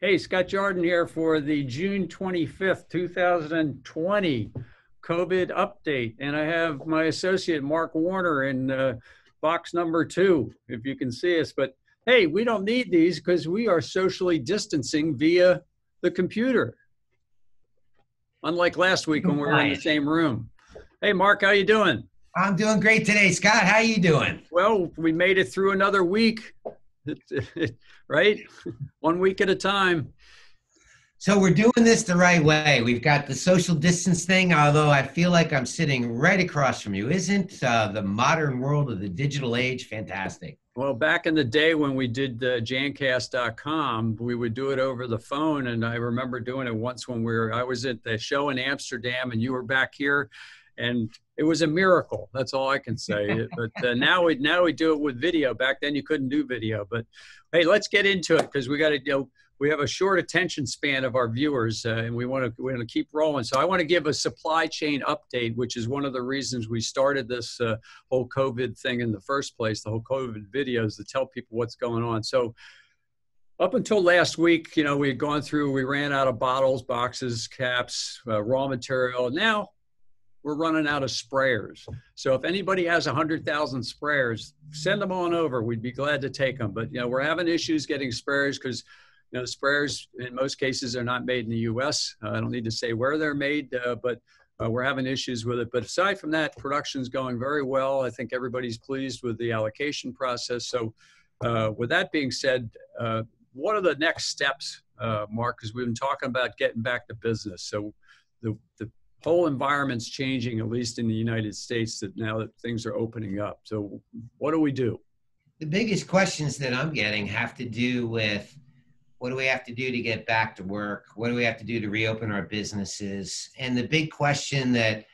Hey, Scott Jordan here for the June 25th, 2020 COVID update. And I have my associate, Mark Warner, in box number 2, if you can see us. But hey, we don't need these because we are socially distancing via the computer. Unlike last week when we were in the same room. Hey, Mark, how you doing? I'm doing great today, Scott. How you doing? Well, we made it through another week, right? 1 week at a time. So we're doing this the right way. We've got the social distance thing, although I feel like I'm sitting right across from you. Isn't the modern world of the digital age fantastic? Well, back in the day when we did jancast.com, we would do it over the phone. And I remember doing it once when I was at the show in Amsterdam and you were back here. And it was a miracle. That's all I can say. But now we do it with video. Back then you couldn't do video. But hey, let's get into it because we got to we have a short attention span of our viewers, and we want to keep rolling. So I want to give a supply chain update, which is one of the reasons we started this whole COVID thing in the first place. The whole COVID videos to tell people what's going on. So up until last week, we had gone through. We ran out of bottles, boxes, caps, raw material. Now we're running out of sprayers. So if anybody has 100,000 sprayers, send them on over. We'd be glad to take them. But, we're having issues getting sprayers because, the sprayers in most cases are not made in the U.S. I don't need to say where they're made, but we're having issues with it. But aside from that, production's going very well. I think everybody's pleased with the allocation process. So with that being said, what are the next steps, Mark? Because we've been talking about getting back to business. So the whole environment's changing, at least in the United States, that now that things are opening up. So what do we do? The biggest questions that I'm getting have to do with what do we have to do to get back to work? What do we have to do to reopen our businesses? And the big question that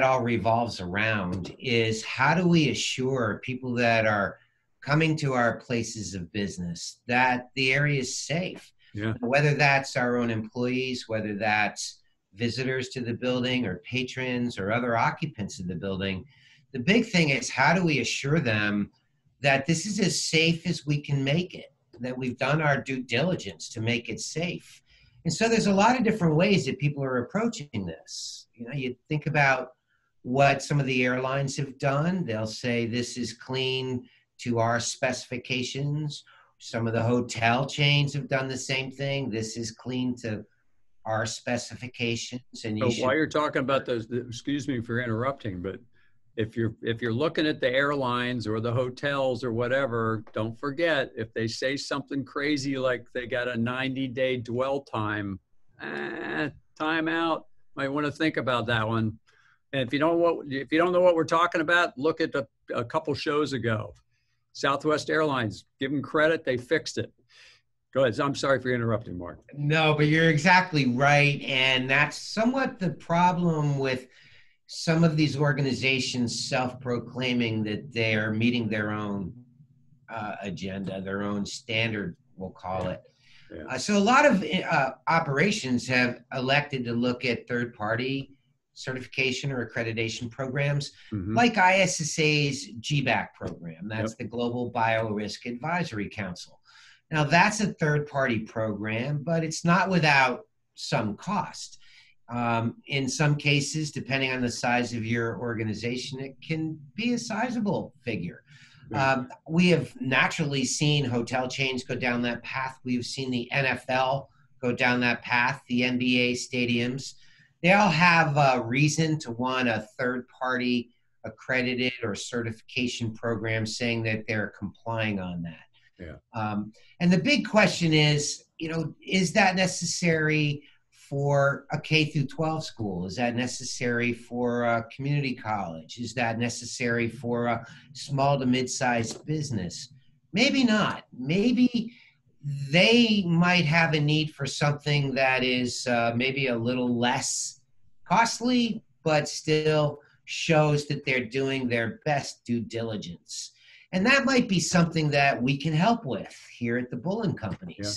all revolves around is how do we assure people that are coming to our places of business that the area is safe? Yeah. Whether that's our own employees, whether that's visitors to the building or patrons or other occupants of the building. The big thing is how do we assure them that this is as safe as we can make it, that we've done our due diligence to make it safe. And so there's a lot of different ways that people are approaching this. You think about what some of the airlines have done. They'll say this is clean to our specifications. Some of the hotel chains have done the same thing. This is clean to our specifications. And while you're talking about those, excuse me for interrupting, but if you're looking at the airlines or the hotels or whatever, don't forget if they say something crazy like they got a 90-day dwell time, time out. Might want to think about that one. And if you don't know what we're talking about, look at a couple shows ago. Southwest Airlines, give them credit, they fixed it. Go ahead. I'm sorry for interrupting, Mark. No, but you're exactly right. And that's somewhat the problem with some of these organizations self-proclaiming that they are meeting their own agenda, their own standard, we'll call it. Yeah. So a lot of operations have elected to look at third-party certification or accreditation programs, like ISSA's GBAC program. That's the Global Biorisk Advisory Council. Now, that's a third-party program, but it's not without some cost. In some cases, depending on the size of your organization, it can be a sizable figure. We have naturally seen hotel chains go down that path. We've seen the NFL go down that path, the NBA stadiums. They all have a reason to want a third-party accredited or certification program saying that they're complying on that. Yeah. And the big question is that necessary for a K through 12 school? Is that necessary for a community college? Is that necessary for a small to mid-sized business? Maybe not. Maybe they might have a need for something that is maybe a little less costly, but still shows that they're doing their best due diligence. And that might be something that we can help with here at the Bullen companies. Yeah.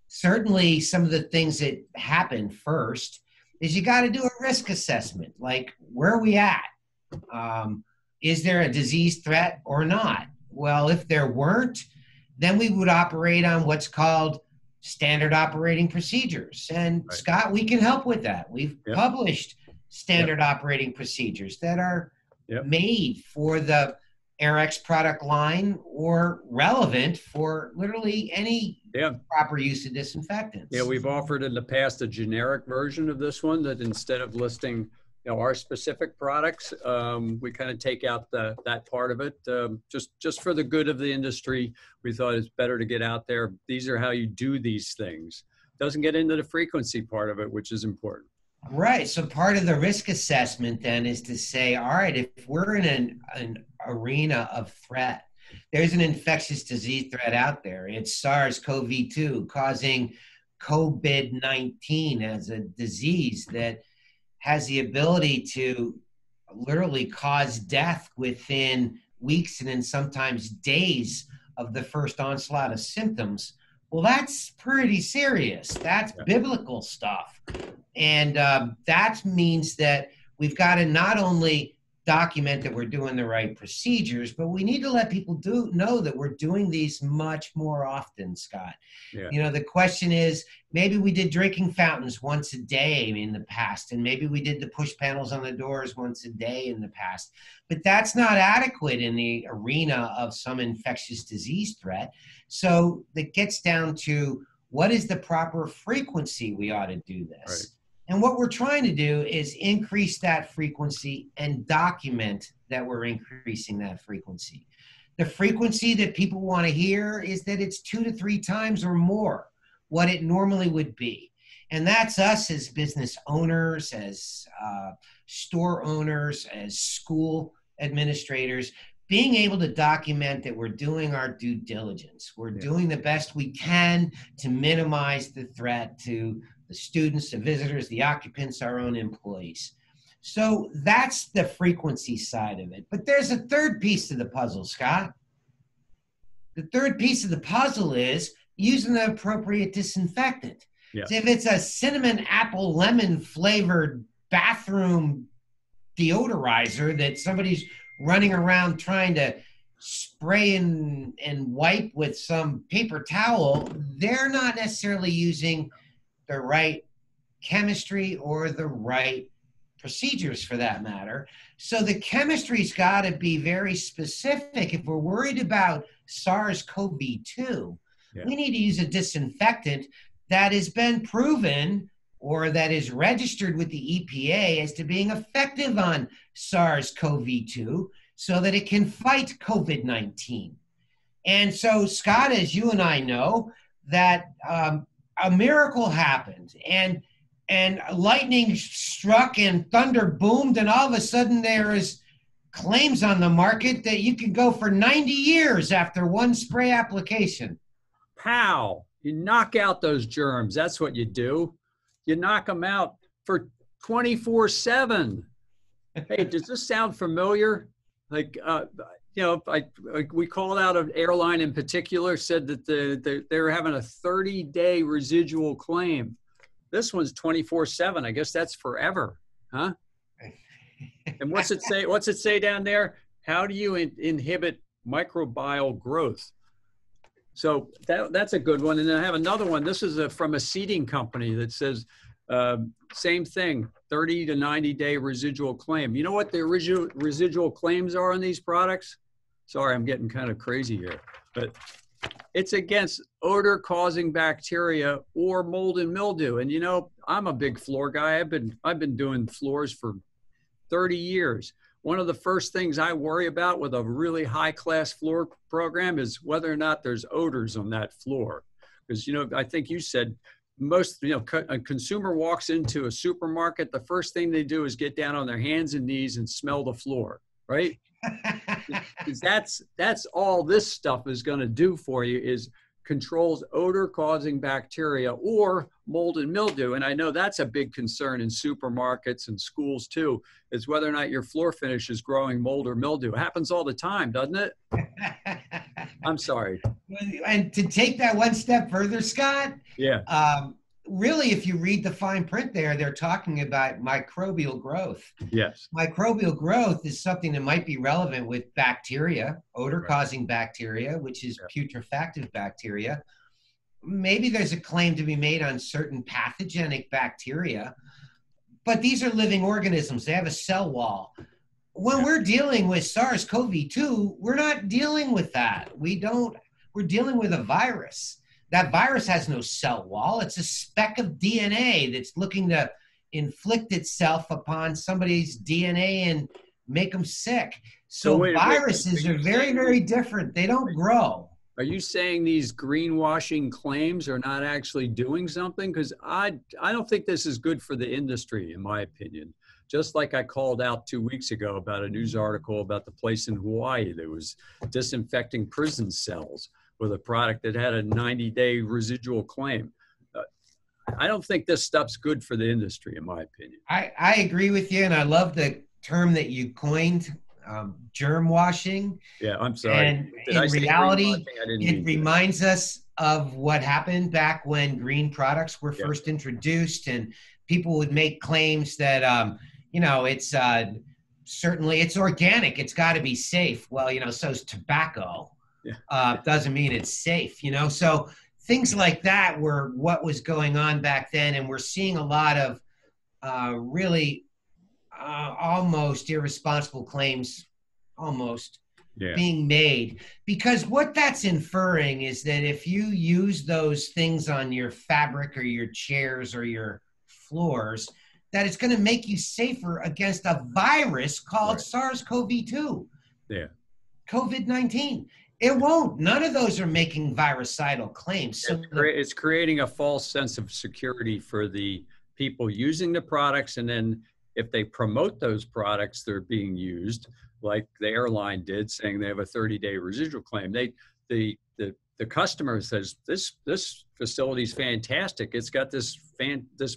Certainly some of the things that happen first is you got to do a risk assessment. Like, where are we at? Is there a disease threat or not? Well, if there weren't, then we would operate on what's called standard operating procedures. And Right. Scott, we can help with that. We've Yep. published standard operating procedures that are Yep. made for the AirX product line or relevant for literally any Yeah. proper use of disinfectants. Yeah, we've offered in the past a generic version of this one that instead of listing our specific products, we kind of take out that part of it. Just for the good of the industry, we thought it's better to get out there. These are how you do these things. Doesn't get into the frequency part of it, which is important. Right. So part of the risk assessment then is to say, all right, if we're in an arena of threat, there's an infectious disease threat out there. It's SARS-CoV-2 causing COVID-19 as a disease that has the ability to literally cause death within weeks and then sometimes days of the first onslaught of symptoms. Well, that's pretty serious. That's biblical stuff. And that means that we've got to not only document that we're doing the right procedures, but we need to let people know that we're doing these much more often, Scott. Yeah. You know, the question is, maybe we did drinking fountains once a day in the past, and maybe we did the push panels on the doors once a day in the past, but that's not adequate in the arena of some infectious disease threat. So that gets down to, what is the proper frequency we ought to do this? Right. And what we're trying to do is increase that frequency and document that we're increasing that frequency. The frequency that people want to hear is that it's 2 to 3 times or more what it normally would be. And that's us as business owners, as store owners, as school administrators, being able to document that we're doing our due diligence. We're doing the best we can to minimize the threat to the students, the visitors, the occupants, our own employees. So that's the frequency side of it. But there's a third piece to the puzzle, Scott. The third piece of the puzzle is using the appropriate disinfectant. Yeah. So if it's a cinnamon, apple, lemon flavored bathroom deodorizer that somebody's running around trying to spray and wipe with some paper towel, they're not necessarily using the right chemistry or the right procedures for that matter. So the chemistry's got to be very specific. If we're worried about SARS-CoV-2, we need to use a disinfectant that has been proven or that is registered with the EPA as to being effective on SARS-CoV-2 so that it can fight COVID-19. And so, Scott, as you and I know, that a miracle happened and lightning struck and thunder boomed, and all of a sudden there is claims on the market that you can go for 90 years after one spray application. Pow! You knock out those germs. That's what you do. You knock them out for 24/7. Hey, does this sound familiar? Like, we called out an airline in particular, said that they were having a 30-day residual claim. This one's 24/7. I guess that's forever, huh? And what's it say? What's it say down there? How do you inhibit microbial growth? So that's a good one. And then I have another one. This is from a seeding company that says, same thing, 30 to 90-day residual claim. You know what the residual claims are on these products? Sorry, I'm getting kind of crazy here, but it's against odor-causing bacteria or mold and mildew. And you know, I'm a big floor guy. I've been doing floors for 30 years. One of the first things I worry about with a really high-class floor program is whether or not there's odors on that floor. Because, you know, I think you said a consumer walks into a supermarket, the first thing they do is get down on their hands and knees and smell the floor, right? Because that's all this stuff is going to do for you, is controls odor-causing bacteria or mold and mildew. And I know that's a big concern in supermarkets and schools too, is whether or not your floor finish is growing mold or mildew. It happens all the time, doesn't it? I'm sorry. And to take that one step further, Scott, really, if you read the fine print there, they're talking about microbial growth. Yes. Microbial growth is something that might be relevant with bacteria, odor-causing bacteria, which is putrefactive bacteria, maybe there's a claim to be made on certain pathogenic bacteria, but these are living organisms. They have a cell wall. When we're dealing with SARS-CoV-2, we're not dealing with that. We're dealing with a virus. That virus has no cell wall. It's a speck of DNA that's looking to inflict itself upon somebody's DNA and make them sick. So viruses are very, very different. They don't grow. Are you saying these greenwashing claims are not actually doing something? Because I don't think this is good for the industry, in my opinion. Just like I called out 2 weeks ago about a news article about the place in Hawaii that was disinfecting prison cells with a product that had a 90-day residual claim. I don't think this stuff's good for the industry, in my opinion. I agree with you, and I love the term that you coined, germ washing. Yeah, I'm sorry. And in reality, it reminds us of what happened back when green products were first introduced, and people would make claims that, it's certainly, it's organic, it's got to be safe. Well, so's tobacco. Doesn't mean it's safe, So things like that were what was going on back then, and we're seeing a lot of really almost irresponsible claims being made, because what that's inferring is that if you use those things on your fabric or your chairs or your floors, that it's going to make you safer against a virus called SARS-CoV-2. COVID-19. It won't. None of those are making virucidal claims. So it's creating a false sense of security for the people using the products, and then if they promote those products, they're being used, like the airline did, saying they have a 30-day residual claim. The customer says this facility is fantastic. It's got this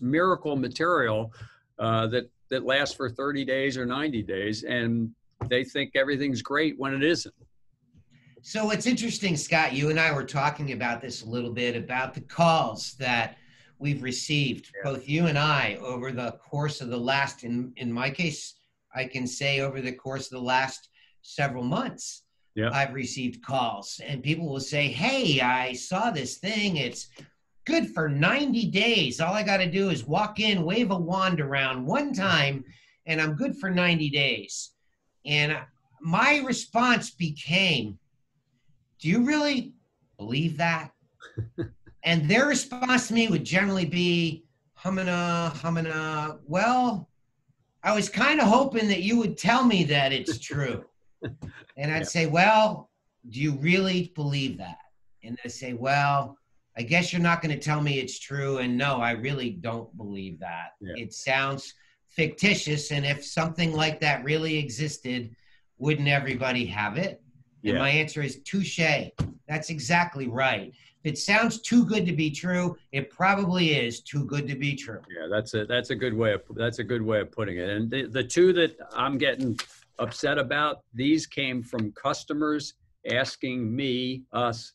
miracle material that lasts for 30 days or 90 days, and they think everything's great when it isn't. So it's interesting, Scott, you and I were talking about this a little bit, about the calls that we've received, both you and I, over the course of the last, in my case, I can say over the course of the last several months, I've received calls, and people will say, hey, I saw this thing. It's good for 90 days. All I got to do is walk in, wave a wand around one time, and I'm good for 90 days. And my response became, do you really believe that? And their response to me would generally be, humana. Well, I was kind of hoping that you would tell me that it's true. And I'd say, well, do you really believe that? And they'd say, well, I guess you're not going to tell me it's true. And no, I really don't believe that. It sounds fictitious. And if something like that really existed, wouldn't everybody have it? And my answer is touche. That's exactly right. If it sounds too good to be true, it probably is too good to be true. Yeah, that's a good way of putting it. And the two that I'm getting upset about, these came from customers asking us,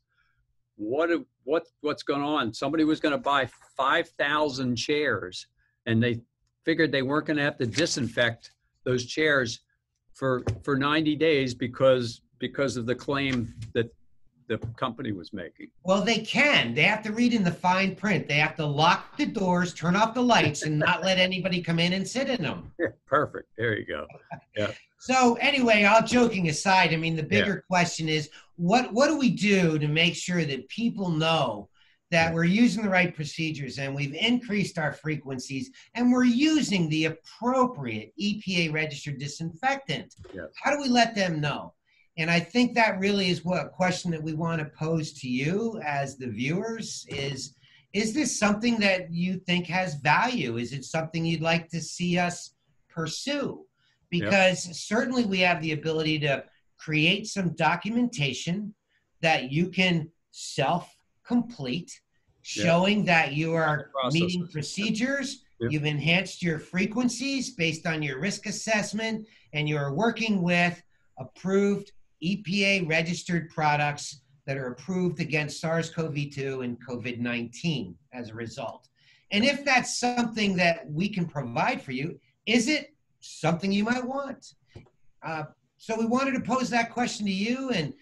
what's going on? Somebody was going to buy 5,000 chairs, and they figured they weren't going to have to disinfect those chairs for 90 days because of the claim that the company was making. Well, they can. They have to read in the fine print. They have to lock the doors, turn off the lights, and not let anybody come in and sit in them. Yeah, perfect. There you go. Yeah. So anyway, all joking aside, I mean, the bigger question is, what do we do to make sure that people know that we're using the right procedures, and we've increased our frequencies, and we're using the appropriate EPA-registered disinfectant? How do we let them know? And I think that really is what a question that we want to pose to you as the viewers is this something that you think has value? Is it something you'd like to see us pursue? Because certainly we have the ability to create some documentation that you can self-complete, showing that you are meeting procedures, you've enhanced your frequencies based on your risk assessment, and you're working with approved EPA-registered products that are approved against SARS-CoV-2 and COVID-19 as a result. And if that's something that we can provide for you, is it something you might want? So we wanted to pose that question to you, and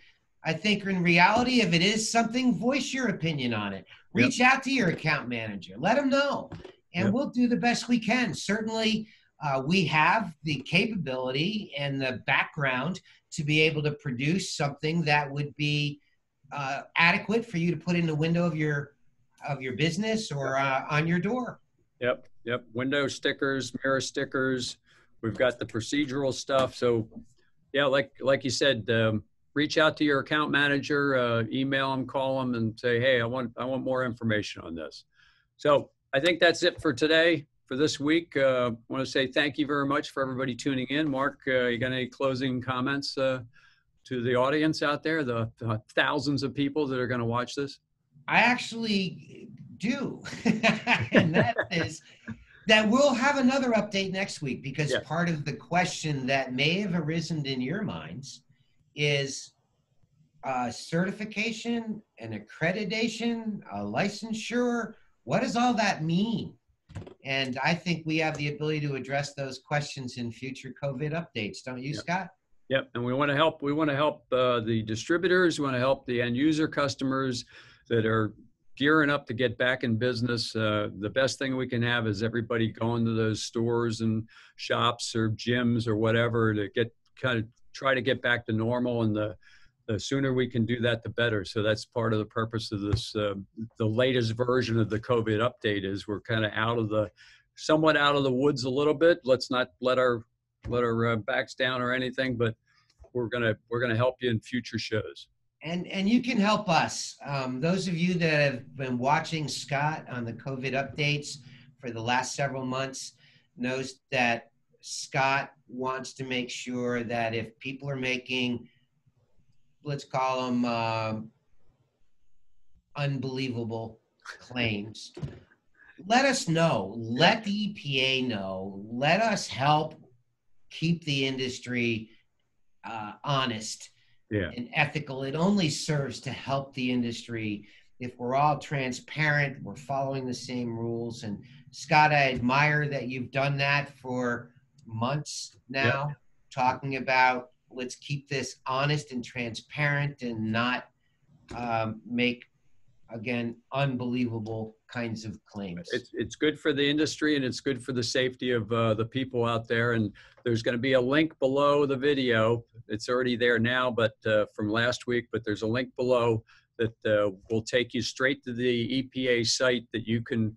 I think in reality, if it is something, voice your opinion on it. Reach out to your account manager. Let them know. And we'll do the best we can. Certainly, we have the capability and the background to be able to produce something that would be adequate for you to put in the window of your business or on your door. Yep. Window stickers, mirror stickers. We've got the procedural stuff. So, yeah, like you said, reach out to your account manager, email them, call them, and say, hey, I want more information on this. So I think that's it for today, for this week. I want to say thank you very much for everybody tuning in. Mark, you got any closing comments to the audience out there, the thousands of people that are going to watch this? I actually do. And that is that we'll have another update next week, because part of the question that may have arisen in your minds is certification, an accreditation, a licensure. What does all that mean? And I think we have the ability to address those questions in future COVID updates. Don't you, Scott? Yep. And we want to help. We want to help the distributors. We want to help the end user customers that are gearing up to get back in business. The best thing we can have is everybody going to those stores and shops or gyms or whatever to get try to get back to normal. And the sooner we can do that, the better. So that's part of the purpose of this. The latest version of the COVID update is we're kind of somewhat out of the woods a little bit. Let's not let our backs down or anything, but we're gonna help you in future shows. And you can help us. Those of you that have been watching Scott on the COVID updates for the last several months knows that Scott wants to make sure that if people are making, let's call them unbelievable claims, let us know. Let the EPA know. Let us help keep the industry honest and ethical. It only serves to help the industry if we're all transparent, we're following the same rules. And Scott, I admire that you've done that for months now, talking about let's keep this honest and transparent and not make, again, unbelievable kinds of claims. It's good for the industry, and it's good for the safety of the people out there. And there's going to be a link below the video. It's already there now, but from last week, but there's a link below that will take you straight to the EPA site that you can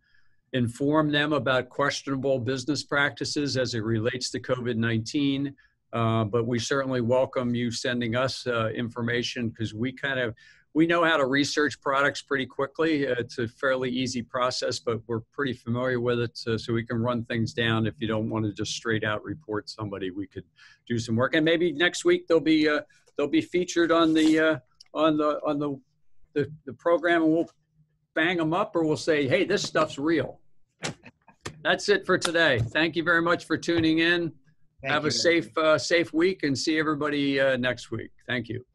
inform them about questionable business practices as it relates to COVID-19. But we certainly welcome you sending us information, because we know how to research products pretty quickly. It's a fairly easy process, but we're pretty familiar with it, so we can run things down. If you don't want to just straight out report somebody, we could do some work. And maybe next week they'll be featured on the program, and we'll bang them up, or we'll say, hey, this stuff's real. That's it for today. Thank you very much for tuning in. Have a safe week, and see everybody next week. Thank you.